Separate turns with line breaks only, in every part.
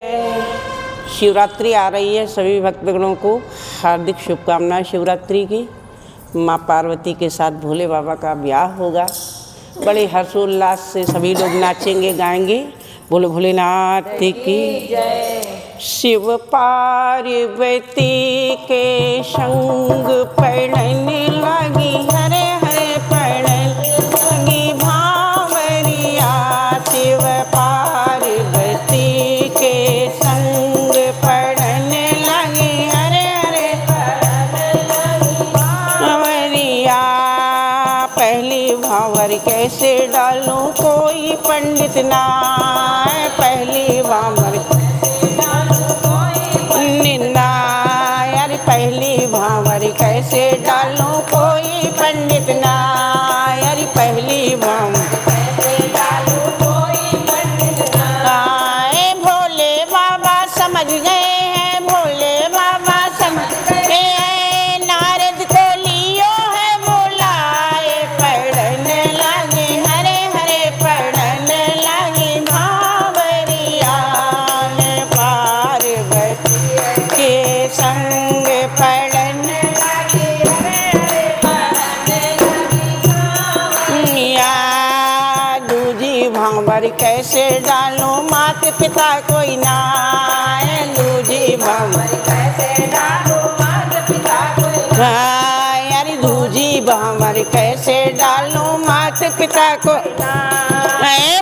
शिवरात्रि आ रही है। सभी भक्तगणों को हार्दिक शुभकामनाएं शिवरात्रि की। माँ पार्वती के साथ भोले बाबा का ब्याह होगा। बड़े हर्षोल्लास से सभी लोग नाचेंगे गाएंगे। बोलो भोलेनाथ की जय। शिव पार्वती के संग पढ़ने लगी, हरे हरे पढ़ने लगी भावरिया। शिव पार्वती के संग पढ़ने लगी, हरे हरे भावरिया। पहली भावर कैसे डालूं कोई पंडित ना, पहली भावर निंदा यार, पहली भावर कैसे डालूं कोई पंडित ना यार, पहली भावर कैसे डालूं कोई पंडित ना। भोले बाबा समझ गए हैं, भोले बाबा समझ गए हैं। नारद को लियो है बुलाए, पढ़ने लगे हरे हरे पढ़ने लगी भावरिया। पार्वती के संग पढ़ने लगी, हरे हरे पढ़ने लगी भावरिया। दूजी भावर कैसे डालूं माता पिता कोई ना, दूजी भावर कैसे डालूं माता पिता कोई ना यार, दूजी भावर कैसे डालूं माता पिता को ना।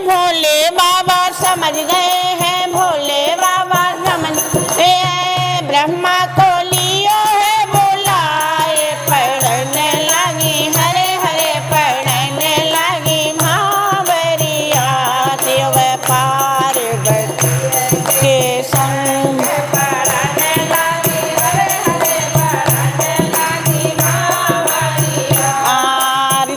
भोले बाबा समझ गए हैं, भोले बाबा समझ गए हैं। ब्रह्मा को लियो है बुलाए, पढ़ने लगी हरे हरे पढ़ने लगी भावरिया। शिव पार्वती के संग पढ़ने लगी, हरे हरे पढ़ने लगी भावरिया।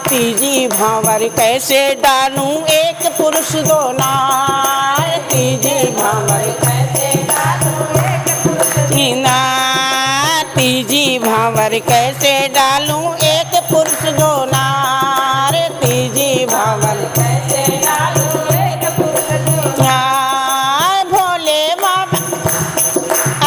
तीजी भावर कैसे डालूं एक पुरुष दो नार, तीजी भावर कैसे डालूं एक पुरुष ना, तीजी भावर कैसे डालूं एक पुरुष दो नार, तीजी भावर कैसे डालूं एक पुरुष दो नार। भोले बाबा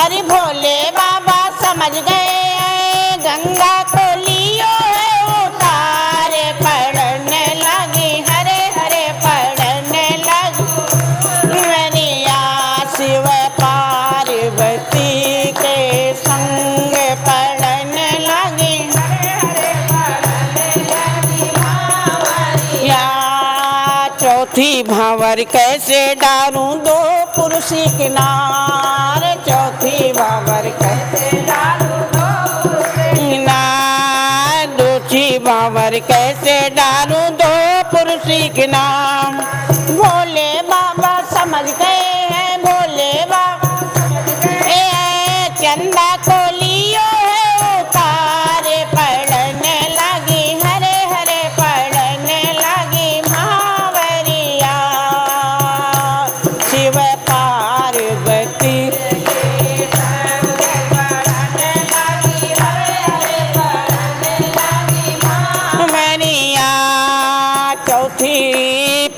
अरे भोले बाबा समझ गए हैं, गंगा को लियो है उतारे, पढ़ने लगी हरे हरे पढ़ने लगी भावरिया। शिव पार्वती के संग पढ़ने लगी, हरे हरे पढ़ने लगी भावरिया। चौथी भावर कैसे डालूं दो पुरुष किनार, चौथी भावर कैसे डालूं दो पुरुष किनार, दूसरी भावर कैसे डालूं दो पुरुष के नाम। भोले बाबा समझ गए हैं, भोले बाबा समझ गए हैं। चंदा को लियो है उतारे, पढ़ने लगी हरे हरे पढ़ने लगी भावरिया। शिव पार्वती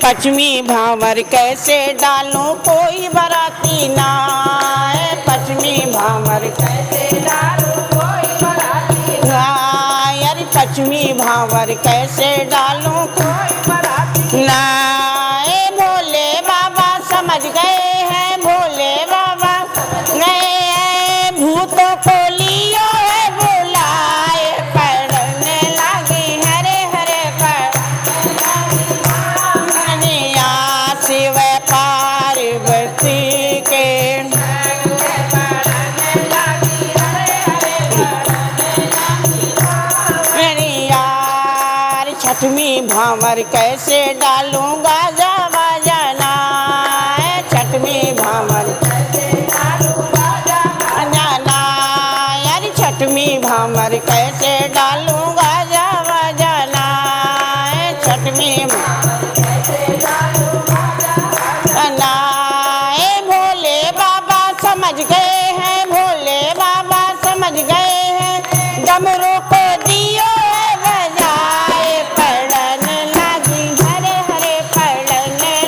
पश्चिमी भावर कैसे डालूं कोई बराती ना, पश्चिमी भावर कैसे डालूं कोई बराती ना यार, पश्चिमी भावर कैसे डालूं कोई बराती ना। भोले बाबा समझ गए हैं, भोले बाबा गए भूतों को लियो है बुलाए, पढ़ने लगी हरे हरे भावरिया। शिव पार्वती के भावरिया। छठवीं भावर कैसे डालूं गाजा बजाना, छठवीं भावर कैसे डालूं गाजा बजाना यार, छठवीं भावर कैसे डालूं गाजा बजाना, छठवीं भावर कैसे डालूं गाजा बजाना। भोले बाबा समझ गए हैं, भोले बाबा समझ गए हैं। डमरू को दियो है बजाए, पढ़ने लगी हरे हरे पढ़ने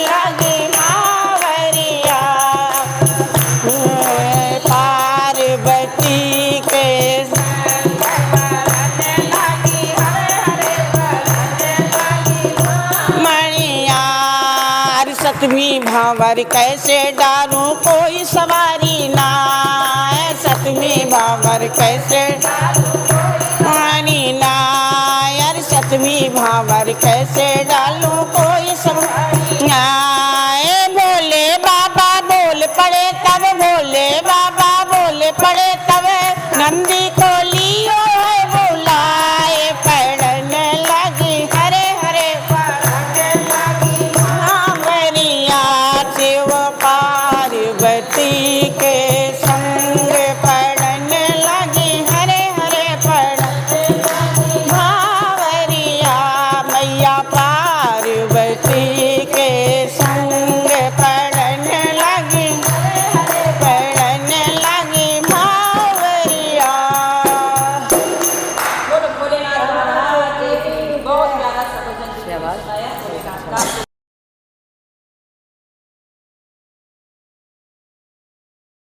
सतवीं भावर कैसे डारूं कोई सवारी ना, सतवीं भावर कैसे पानी ना, यार सतवीं भावर कैसे डालूं कोई सवारी ना। भोले बाबा बोल पड़े तब, भोले बाबा बोल पड़े तब, नंदी को लियो है बुलाए पढ़ने लगी, हरे हरे पढ़ने लगी भावरिया शिव पार्वती के संग पढ़ने लगी, हरे हरे पढ़ने लगी भावरिया मैया पार्वती के संग पढ़ने लगी, पढ़ने लगी भावरिया।
बोलो भोलेनाथ महाराज की बहुत प्यारा सा भजन गाया।